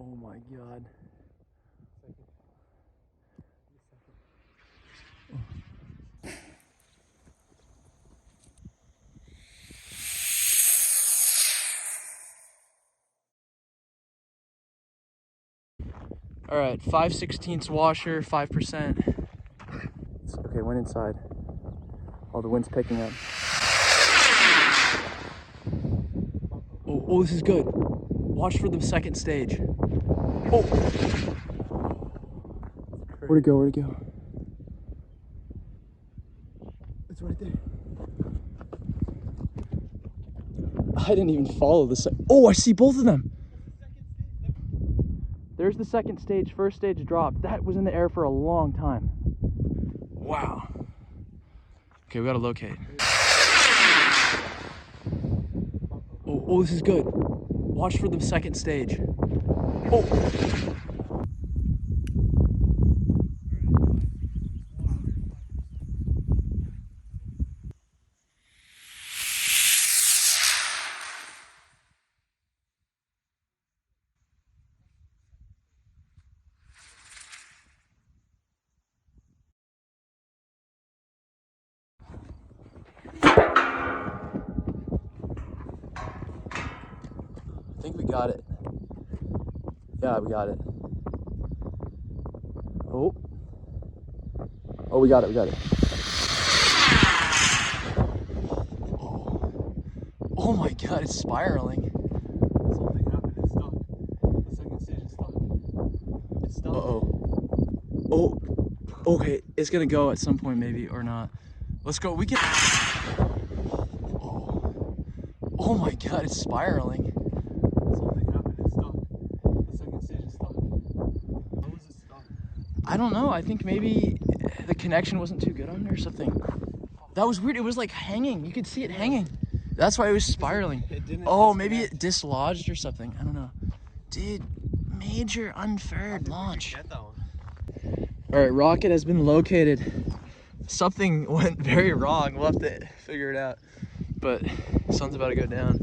Oh my God. All right, 5/16 washer, 5%. Okay, went inside. Oh, the wind's picking up. Oh, this is good. Watch for the second stage. Oh! Where'd it go? Where'd it go? It's right there. I didn't even follow this. Oh, I see both of them. There's the second stage. First stage dropped. That was in the air for a long time. Wow. Okay, we gotta locate. Oh, this is good. Watch for the second stage. Oh! I think we got it. Yeah, we got it. Oh. Oh, we got it, Oh my God, it's spiraling. Something happened, it's stuck. The second stage is stuck. It's stuck. Oh, okay, it's gonna go at some point maybe, or not. Let's go, we can... Oh my God, it's spiraling. Something happened, it's stuck. The second stage is stuck. How was it stuck? I don't know, I think maybe the connection wasn't too good on it or something. That was weird, it was like hanging, you could see it hanging. That's why it was spiraling. Oh, maybe it dislodged or something, I don't know. Dude, major unfaired launch. All right, rocket has been located. Something went very wrong, we'll have to figure it out. But sun's about to go down.